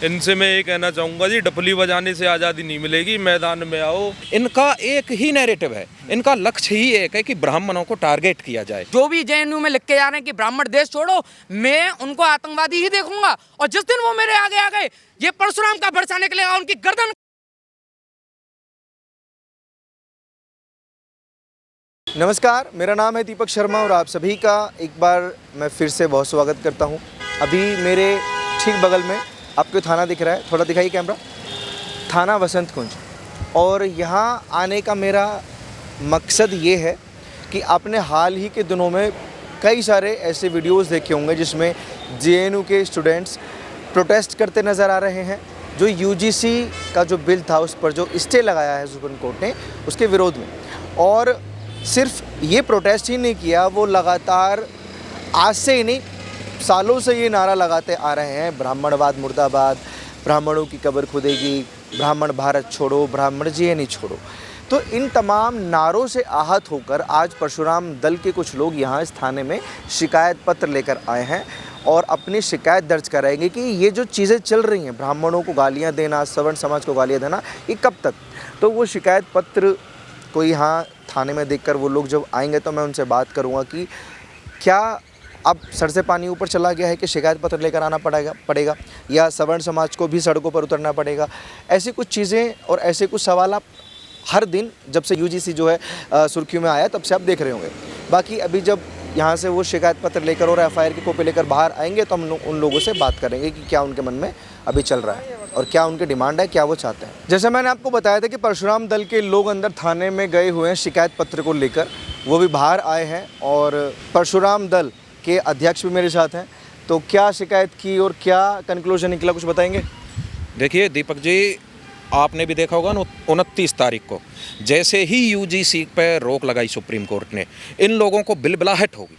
इनसे मैं ये कहना चाहूँगा जी, डफली बजाने से आज़ादी नहीं मिलेगी, मैदान में आओ। इनका एक ही नैरेटिव है, इनका लक्ष्य ही एक है कि ब्राह्मणों को टारगेट किया जाए। जो भी जेएनयू में लिख के जा रहे हैं कि ब्राह्मण देश छोड़ो, मैं उनको आतंकवादी ही देखूंगा। और जिस दिन वो मेरे आगे आ गए, ये परशुराम का बरसा निकलेगा, उनकी गर्दन। नमस्कार, मेरा नाम है दीपक शर्मा और आप सभी का एक बार मैं फिर से बहुत स्वागत करता हूं। अभी मेरे ठीक बगल में आपको थाना दिख रहा है, थोड़ा दिखाइए कैमरा, थाना वसंत कुंज। और यहां आने का मेरा मकसद ये है कि आपने हाल ही के दिनों में कई सारे ऐसे वीडियोस देखे होंगे जिसमें जेएनयू के स्टूडेंट्स प्रोटेस्ट करते नज़र आ रहे हैं। जो यूजीसी का जो बिल था उस पर जो स्टे लगाया है सुप्रीम कोर्ट ने, उसके विरोध में। और सिर्फ ये प्रोटेस्ट ही नहीं किया, वो लगातार आज से ही नहीं, सालों से ये नारा लगाते आ रहे हैं, ब्राह्मणवाद मुर्दाबाद, ब्राह्मणों की कब्र खुदेगी, ब्राह्मण भारत छोड़ो, ब्राह्मण जेएनयू छोड़ो। तो इन तमाम नारों से आहत होकर आज परशुराम दल के कुछ लोग यहाँ इस थाने में शिकायत पत्र लेकर आए हैं और अपनी शिकायत दर्ज कराएंगे कि ये जो चीज़ें चल रही हैं, ब्राह्मणों को गालियाँ देना, सवर्ण समाज को गालियाँ देना, ये कब तक। तो वो शिकायत पत्र को यहाँ थाने में देखकर वो लोग जब आएंगे तो मैं उनसे बात करूँगा कि क्या अब सर से पानी ऊपर चला गया है कि शिकायत पत्र लेकर आना पड़ेगा या सवर्ण समाज को भी सड़कों पर उतरना पड़ेगा। ऐसी कुछ चीज़ें और ऐसे कुछ सवाल आप हर दिन जब से यूजीसी जो है सुर्खियों में आया तब से आप देख रहे होंगे। बाकी अभी जब यहाँ से वो शिकायत पत्र लेकर और एफआईआर की कॉपी लेकर बाहर आएंगे तो हम उन लोगों से बात करेंगे कि क्या उनके मन में अभी चल रहा है और क्या उनकी डिमांड है, क्या वो चाहते हैं। जैसे मैंने आपको बताया था कि परशुराम दल के लोग अंदर थाने में गए हुए हैं शिकायत पत्र को लेकर, वो भी बाहर आए हैं और परशुराम दल के अध्यक्ष भी मेरे साथ हैं। तो क्या शिकायत की और क्या कंक्लूजन निकला, कुछ बताएंगे? देखिए दीपक जी, आपने भी देखा होगा ना 29 तारीख को जैसे ही यूजीसी पर रोक लगाई सुप्रीम कोर्ट ने, इन लोगों को बिलबिलाहट होगी।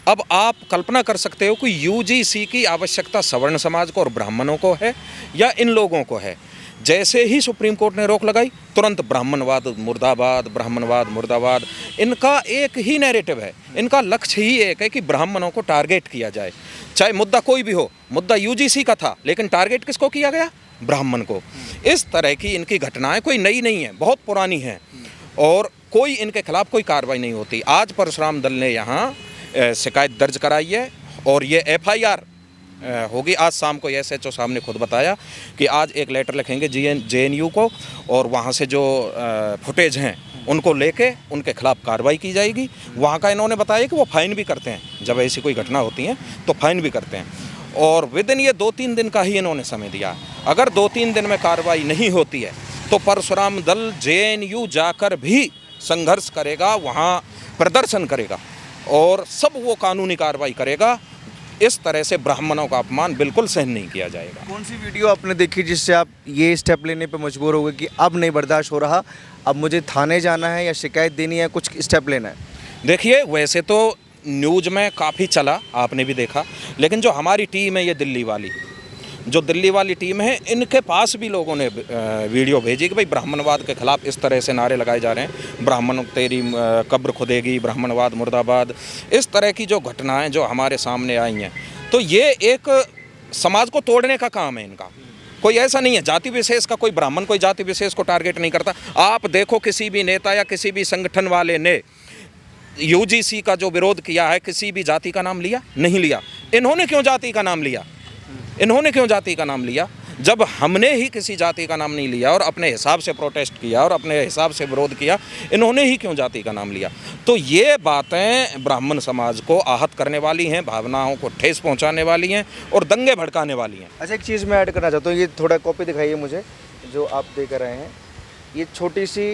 अब आप कल्पना कर सकते हो कि यूजीसी की आवश्यकता सवर्ण समाज को और ब्राह्मणों को है या इन लोगों को है। जैसे ही सुप्रीम कोर्ट ने रोक लगाई, तुरंत ब्राह्मणवाद मुर्दाबाद, ब्राह्मणवाद मुर्दाबाद। इनका एक ही नैरेटिव है, इनका लक्ष्य ही एक है कि ब्राह्मणों को टारगेट किया जाए। चाहे मुद्दा कोई भी हो, मुद्दा यूजीसी का था लेकिन टारगेट किसको किया गया? ब्राह्मण को। इस तरह की इनकी घटनाएं कोई नई नहीं है, बहुत पुरानी हैं और कोई इनके खिलाफ कोई कार्रवाई नहीं होती। आज परशुराम दल ने यहाँ शिकायत दर्ज कराई है और ये एफआईआर होगी आज शाम को। एसएचओ साहब ने खुद बताया कि आज एक लेटर लिखेंगे जेएनयू को और वहाँ से जो फुटेज हैं उनको लेके उनके खिलाफ कार्रवाई की जाएगी। वहाँ का इन्होंने बताया कि वो फाइन भी करते हैं, जब ऐसी कोई घटना होती है तो फाइन भी करते हैं। और विदिन ये 2-3 दिन का ही इन्होंने समय दिया। अगर 2-3 दिन में कार्रवाई नहीं होती है तो परशुराम दल जेएनयू जाकर भी संघर्ष करेगा, वहाँ प्रदर्शन करेगा और सब वो कानूनी कार्रवाई करेगा। इस तरह से ब्राह्मणों का अपमान बिल्कुल सहन नहीं किया जाएगा। कौन सी वीडियो आपने देखी जिससे आप ये स्टेप लेने पे मजबूर हो गए कि अब नहीं बर्दाश्त हो रहा, अब मुझे थाने जाना है या शिकायत देनी है, कुछ स्टेप लेना है? देखिए, वैसे तो न्यूज़ में काफ़ी चला, आपने भी देखा, लेकिन जो हमारी टीम है, ये दिल्ली वाली टीम है, इनके पास भी लोगों ने वीडियो भेजी कि भाई ब्राह्मणवाद के खिलाफ इस तरह से नारे लगाए जा रहे हैं, ब्राह्मण तेरी कब्र खुदेगी, ब्राह्मणवाद मुर्दाबाद। इस तरह की जो घटनाएं जो हमारे सामने आई हैं, तो ये एक समाज को तोड़ने का काम है इनका। कोई ऐसा नहीं है जाति विशेष का, कोई ब्राह्मण कोई जाति विशेष को टारगेट नहीं करता। आप देखो, किसी भी नेता या किसी भी संगठन वाले ने यूजीसी का जो विरोध किया है, किसी भी जाति का नाम लिया? नहीं लिया। इन्होंने क्यों जाति का नाम लिया? जब हमने ही किसी जाति का नाम नहीं लिया और अपने हिसाब से प्रोटेस्ट किया और अपने हिसाब से विरोध किया, इन्होंने ही क्यों जाति का नाम लिया? तो ये बातें ब्राह्मण समाज को आहत करने वाली हैं, भावनाओं को ठेस पहुंचाने वाली हैं और दंगे भड़काने वाली हैं। अच्छा, एक चीज़ मैं ऐड करना चाहता हूँ, ये थोड़ा कॉपी दिखाइए मुझे जो आप देख रहे हैं। ये छोटी सी,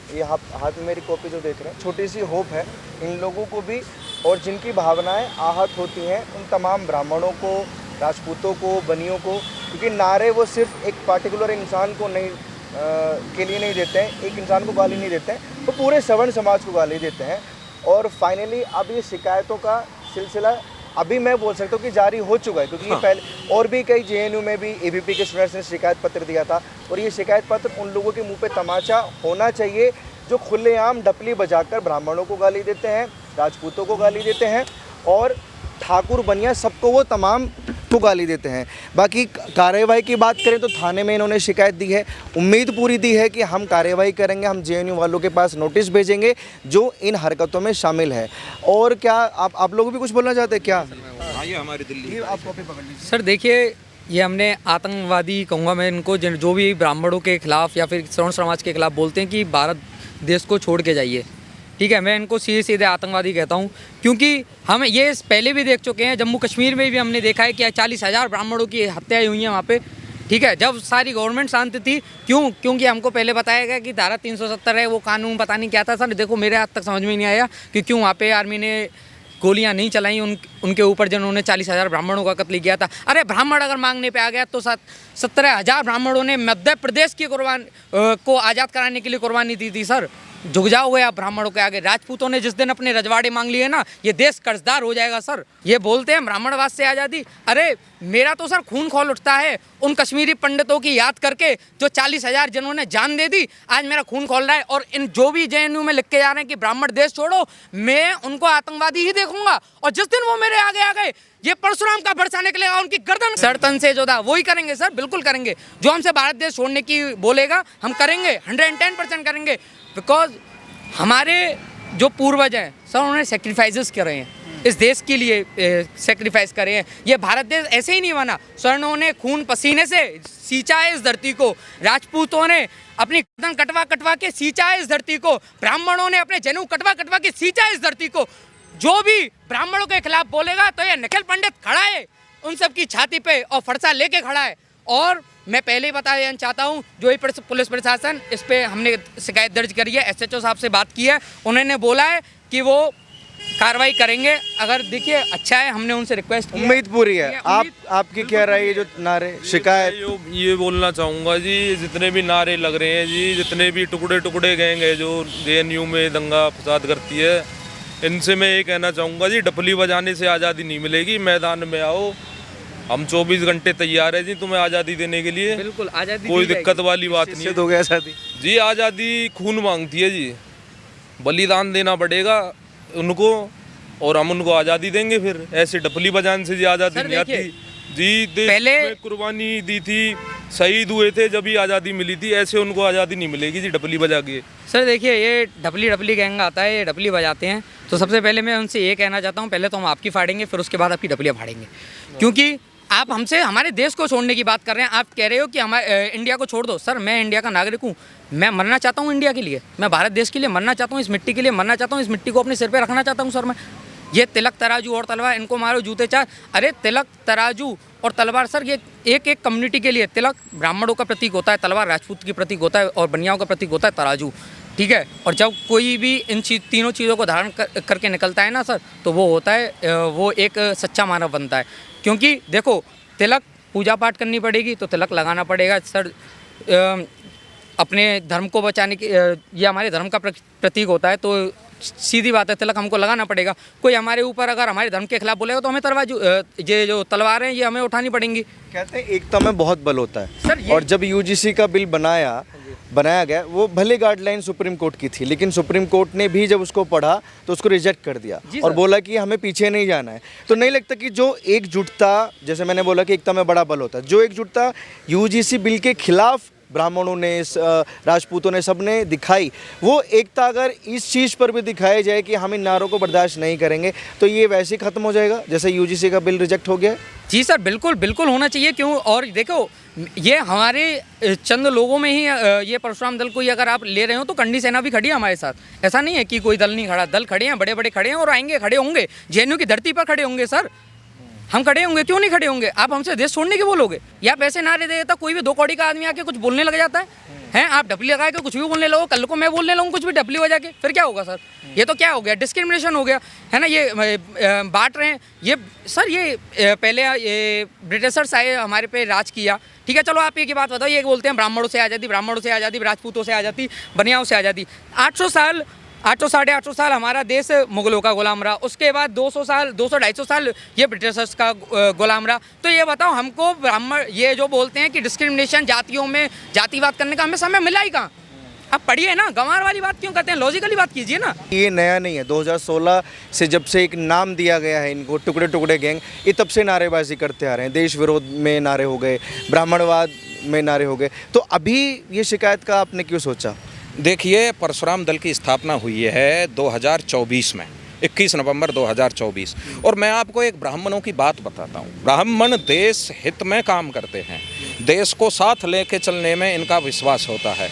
ये हाथ में मेरी कॉपी जो देख रहे हैं, छोटी सी होप है इन लोगों को भी, और जिनकी भावनाएं आहत होती हैं उन तमाम ब्राह्मणों को, राजपूतों को, बनियों को। क्योंकि नारे वो सिर्फ एक पार्टिकुलर इंसान को नहीं के लिए नहीं देते हैं, एक इंसान को गाली नहीं देते हैं, वो पूरे सवर्ण समाज को गाली देते हैं। और फाइनली अब ये शिकायतों का सिलसिला अभी मैं बोल सकता हूँ कि जारी हो चुका है, क्योंकि ये पहले और भी कई जेएनयू में भी एबीपी के स्टूडेंट्स ने शिकायत पत्र दिया था। और ये शिकायत पत्र उन लोगों के मुंह पे तमाचा होना चाहिए जो खुलेआम डपली बजाकर ब्राह्मणों को गाली देते हैं, राजपूतों को गाली देते हैं और ठाकुर बनिया सबको वो तमाम को गाली देते हैं। बाकी कार्यवाही की बात करें तो थाने में इन्होंने शिकायत दी है, उम्मीद पूरी दी है कि हम कार्यवाही करेंगे, हम जेएनयू वालों के पास नोटिस भेजेंगे जो इन हरकतों में शामिल है। और क्या आप लोग भी कुछ बोलना चाहते हैं क्या? हाँ, ये हमारी दिल्ली आप कॉपी पकड़ लीजिए। सर देखिए, ये हमने आतंकवादी कहूँगा मैं इनको, जो भी ब्राह्मणों के खिलाफ या फिर श्रवण समाज के खिलाफ बोलते हैं कि भारत देश को छोड़ के जाइए, ठीक है, मैं इनको सीधे सीधे आतंकवादी कहता हूँ। क्योंकि हम ये पहले भी देख चुके हैं, जम्मू कश्मीर में भी हमने देखा है कि 40,000 ब्राह्मणों की हत्याएं हुई हैं वहाँ पे, ठीक है, जब सारी गवर्नमेंट शांत थी। क्योंकि हमको पहले बताया गया कि धारा 370 है, वो कानून पता नहीं क्या था सर। देखो मेरे आज तक समझ में नहीं आया कि क्यों वहाँ पे आर्मी ने गोलियां नहीं चलाई उनके ऊपर जिन्होंने 40,000 ब्राह्मणों का कत्ल किया था। अरे ब्राह्मण अगर मांगने पे आ गया तो 17,000 ब्राह्मणों ने मध्य प्रदेश की को आज़ाद कराने के लिए कुर्बानी दी थी सर। झुक जाओगे आप ब्राह्मणों के आगे। राजपूतों ने जिस दिन अपने रजवाड़े मांग लिए ना, ये देश कर्जदार हो जाएगा सर। ये बोलते हैं ब्राह्मणवाद से आज़ादी, अरे मेरा तो सर खून खौल उठता है उन कश्मीरी पंडितों की याद करके जो 40,000 जिन्होंने जान दे दी, आज मेरा खून खौल रहा है। और इन जो भी जेएनयू में लिख के जा रहे हैं कि ब्राह्मण देश छोड़ो, मैं उनको आतंकवादी ही देखूंगा। और जिस दिन वो मेरे आगे आ गए, ये परशुराम का बरसा निकलेगा, उनकी गर्दन सरतन से जो था वही करेंगे सर, बिल्कुल करेंगे। जो हमसे भारत देश छोड़ने की बोलेगा हम करेंगे, 110% करेंगे। बिकॉज हमारे जो पूर्वज हैं सर, उन्होंने सेक्रीफाइसेस करे हैं इस देश के लिए, सेक्रीफाइस करे हैं। ये भारत देश ऐसे ही नहीं बना, स्वर्णों ने खून पसीने से सींचा है इस धरती को। राजपूतों ने अपनी गर्दन कटवा कटवा के सींचा है इस धरती को। ब्राह्मणों ने अपने जनेऊ कटवा कटवा के सींचा है इस धरती को। जो भी ब्राह्मणों के खिलाफ बोलेगा तो ये निखिल पंडित खड़ा है उन सब की छाती पे और फरसा लेके खड़ा है। और मैं पहले ही बता देना चाहता हूँ, जो ही पुलिस प्रशासन इस पे हमने शिकायत दर्ज करी है, एसएचओ साहब से बात की है, उन्होंने बोला है कि वो कार्रवाई करेंगे। अगर देखिए अच्छा है, हमने उनसे रिक्वेस्ट की, उम्मीद पूरी है। आपकी क्या राय है जो नारे शिकायत? ये बोलना चाहूँगा जी, जितने भी नारे लग रहे हैं जी, जितने भी टुकड़े टुकड़े गैंग है जो जेएनयू में दंगा फसाद करती है, इनसे मैं ये कहना चाहूँगा जी, डपली बजाने से आज़ादी नहीं मिलेगी। मैदान में आओ, हम 24 घंटे तैयार है जी तुम्हें आज़ादी देने के लिए। बिल्कुल आज़ादी, कोई दिक्कत वाली बात नहीं है। हो गया आज़ादी जी, आज़ादी खून मांगती है जी, बलिदान देना पड़ेगा उनको और हम उनको आज़ादी देंगे। फिर ऐसे डपली बजाने से जी आज़ादी नहीं आती जी। देश में कुर्बानी दी थी, शहीद हुए थे, जब ही आज़ादी मिली थी। ऐसे उनको आज़ादी नहीं मिलेगी जी डपली बजा के। सर देखिए, ये डपली गैंग आता है, ये डपली बजाते हैं। तो सबसे पहले मैं उनसे ये कहना चाहता हूँ, पहले तो हम आपकी फाड़ेंगे, फिर उसके बाद आपकी डपलियाँ फाड़ेंगे। क्योंकि आप हमसे हमारे देश को छोड़ने की बात कर रहे हैं। आप कह रहे हो कि हमारे इंडिया को छोड़ दो। सर मैं इंडिया का नागरिक हूँ, मैं मरना चाहता हूँ इंडिया के लिए, मैं भारत देश के लिए मरना चाहता हूँ, इस मिट्टी के लिए मरना चाहता हूँ, इस मिट्टी को अपने सिर पे रखना चाहता हूँ सर मैं। ये तिलक तराजू और तलवार, इनको मारो जूते चार। अरे तिलक तराजू और तलवार सर, ये एक एक कम्युनिटी के लिए, तिलक ब्राह्मणों का प्रतीक होता है, तलवार राजपूत की प्रतीक होता है और बनियाओं का प्रतीक होता है तराजू, ठीक है। और जब कोई भी इन तीनों चीज़ों को धारण करके निकलता है ना सर, तो वो होता है, वो एक सच्चा मानव बनता है। क्योंकि देखो, तिलक पूजा पाठ करनी पड़ेगी तो तिलक लगाना पड़ेगा सर। अपने धर्म को बचाने की, ये हमारे धर्म का प्रतीक होता है, तो सीधी बात है तिलक हमको लगाना पड़ेगा। कोई हमारे ऊपर अगर हमारे धर्म के खिलाफ बोलेगा तो हमें ये जो तलवार हैं ये हमें उठानी पड़ेंगी। कहते हैं एकता में बहुत बल होता है सर। और जब यूजीसी का बिल बनाया गया, वो भले गाइडलाइन सुप्रीम कोर्ट की थी, लेकिन सुप्रीम कोर्ट ने भी जब उसको पढ़ा तो उसको रिजेक्ट कर दिया और बोला कि हमें पीछे नहीं जाना है। तो नहीं लगता कि जो एकजुटता, जैसे मैंने बोला कि एकता में बड़ा बल होता है, जो एकजुटता यूजीसी बिल के खिलाफ ब्राह्मणों ने, राजपूतों ने, सबने दिखाई, वो एकता अगर इस चीज़ पर भी दिखाई जाए कि हम इन नारों को बर्दाश्त नहीं करेंगे, तो ये वैसे ही ख़त्म हो जाएगा जैसे यूजीसी का बिल रिजेक्ट हो गया। जी सर, बिल्कुल बिल्कुल होना चाहिए। क्यों? और देखो, ये हमारे चंद लोगों में ही ये परशुराम दल को ही अगर आप ले रहे हो तो कंडी सेना भी खड़ी है हमारे साथ। ऐसा नहीं है कि कोई दल नहीं खड़ा, दल खड़े हैं, बड़े बड़े खड़े हैं और आएंगे, खड़े होंगे, जेएनयू की धरती पर खड़े होंगे सर। हम खड़े होंगे, क्यों नहीं खड़े होंगे? आप हमसे देश छोड़ने की बोलोगे या पैसे नारे दे देता कोई भी 2 कौड़ी का आदमी आके कुछ बोलने लग जाता है आप डपली लगा के कुछ भी बोलने लगो, कल को मैं बोलने लगूँ कुछ भी डपली बजा के, फिर क्या होगा सर? ये तो क्या हो गया? डिस्क्रिमिनेशन हो गया है ना। ये बांट रहे हैं ये सर। ये पहले ये ब्रिटिशर्स आए, हमारे पे राज किया, ठीक है। चलो आप एक ही बात बताओ, ये बोलते हैं ब्राह्मणों से आज़ादी, ब्राह्मणों से आज़ादी, राजपूतों से आज़ादी, बनियाओं से आज़ादी। 800 साल, 800-850 साल हमारा देश मुगलों का गुलाम रहा। उसके बाद 200 साल, 200-250 साल ये ब्रिटिशर्स का गुलाम रहा। तो ये बताओ हमको ब्राह्मण, ये जो बोलते हैं कि डिस्क्रिमिनेशन, जातियों में जातिवाद करने का, हमें समय मिला ही कहाँ? अब पढ़िए ना, गंवार वाली बात क्यों करते हैं, लॉजिकली बात कीजिए ना। ये नया नहीं है, 2016 से जब से एक नाम दिया गया है इनको टुकड़े टुकड़े गैंग, ये तब से नारेबाजी करते आ रहे हैं। देश विरोध में नारे हो गए, ब्राह्मणवाद में नारे हो गए, तो अभी ये शिकायत का आपने क्यों सोचा? देखिए, परशुराम दल की स्थापना हुई है 2024 में, 21 नवंबर 2024। और मैं आपको एक ब्राह्मणों की बात बताता हूँ। ब्राह्मण देश हित में काम करते हैं, देश को साथ लेके चलने में इनका विश्वास होता है।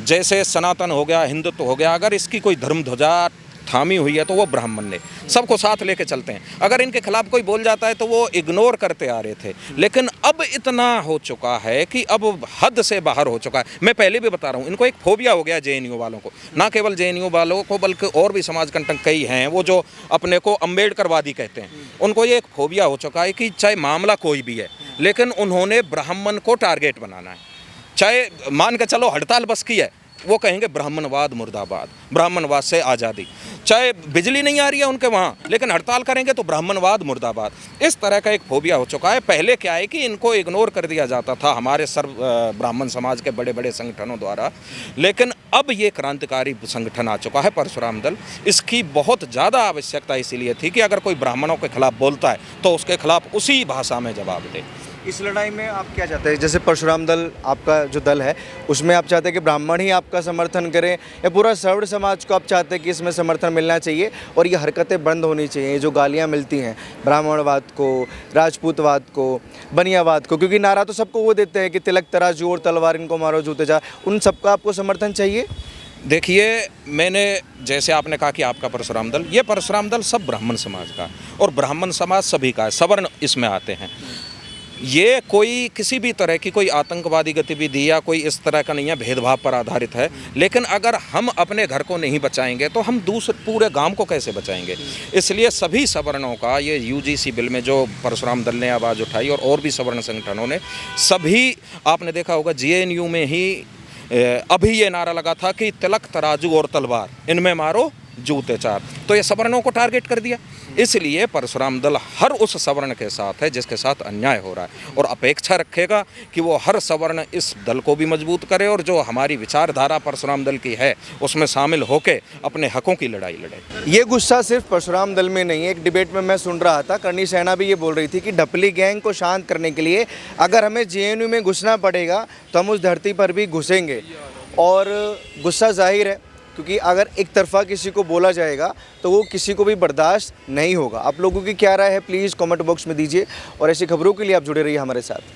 जैसे सनातन हो गया, हिंदुत्व हो गया, अगर इसकी कोई धर्म ध्वजा थामी हुई है तो वो ब्राह्मण ने सबको साथ लेके चलते हैं। अगर इनके खिलाफ कोई बोल जाता है तो वो इग्नोर करते आ रहे थे, लेकिन अब इतना हो चुका है कि अब हद से बाहर हो चुका है। मैं पहले भी बता रहा हूँ, इनको एक फोबिया हो गया जेएनयू वालों को, ना केवल जेएनयू वालों को बल्कि और भी समाज कंटक कई हैं वो जो अपने को अम्बेडकरवादी कहते हैं, उनको ये एक फोबिया हो चुका है कि चाहे मामला कोई भी है, लेकिन उन्होंने ब्राह्मण को टारगेट बनाना है। चाहे मान के चलो हड़ताल बस की है, वो कहेंगे ब्राह्मणवाद मुर्दाबाद, ब्राह्मणवाद से आज़ादी। चाहे बिजली नहीं आ रही है उनके वहाँ, लेकिन हड़ताल करेंगे तो ब्राह्मणवाद मुर्दाबाद। इस तरह का एक फोबिया हो चुका है। पहले क्या है कि इनको इग्नोर कर दिया जाता था हमारे सर्व ब्राह्मण समाज के बड़े बड़े संगठनों द्वारा, लेकिन अब ये क्रांतिकारी संगठन आ चुका है परशुराम दल। इसकी बहुत ज़्यादा आवश्यकता इसीलिए थी कि अगर कोई ब्राह्मणों के खिलाफ बोलता है तो उसके खिलाफ उसी भाषा में जवाब दे। इस लड़ाई में आप क्या चाहते हैं? जैसे परशुराम दल आपका जो दल है, उसमें आप चाहते हैं कि ब्राह्मण ही आपका समर्थन करें, या पूरा सवर्ण समाज को आप चाहते हैं कि इसमें समर्थन मिलना चाहिए और ये हरकतें बंद होनी चाहिए? ये जो गालियाँ मिलती हैं ब्राह्मणवाद को, राजपूतवाद को, बनियावाद को, क्योंकि नारा तो सबको वो देते हैं कि तिलक तराजू और तलवार इनको मारो जूते जा, उन सबका आपको समर्थन चाहिए? देखिए, मैंने जैसे आपने कहा कि आपका परशुराम दल, ये परशुराम दल सब ब्राह्मण समाज का, और ब्राह्मण समाज सभी का है, सवर्ण इसमें आते हैं। ये कोई किसी भी तरह की कोई आतंकवादी गतिविधि या कोई इस तरह का नहीं है, भेदभाव पर आधारित है। लेकिन अगर हम अपने घर को नहीं बचाएंगे तो हम दूसरे पूरे गांव को कैसे बचाएंगे? इसलिए सभी सवर्णों का ये यूजीसी बिल में जो परशुराम दल ने आवाज़ उठाई और भी सवर्ण संगठनों ने, सभी आपने देखा होगा जेएनयू में ही अभी ये नारा लगा था कि तिलक तराजू और तलवार इनमें मारो जूते चार, तो ये सवर्णों को टारगेट कर दिया। इसलिए परशुराम दल हर उस सवर्ण के साथ है जिसके साथ अन्याय हो रहा है, और अपेक्षा रखेगा कि वो हर सवर्ण इस दल को भी मजबूत करे और जो हमारी विचारधारा परशुराम दल की है उसमें शामिल होकर अपने हकों की लड़ाई लड़े। ये गुस्सा सिर्फ परशुराम दल में नहीं है। एक डिबेट में मैं सुन रहा था, करणी सेना भी ये बोल रही थी कि ढपली गैंग को शांत करने के लिए अगर हमें जेएनयू में घुसना पड़ेगा तो हम उस धरती पर भी घुसेंगे। और गुस्सा जाहिर है, क्योंकि अगर एक तरफा किसी को बोला जाएगा तो वो किसी को भी बर्दाश्त नहीं होगा। आप लोगों की क्या राय है, प्लीज़ कमेंट बॉक्स में दीजिए, और ऐसी खबरों के लिए आप जुड़े रहिए हमारे साथ।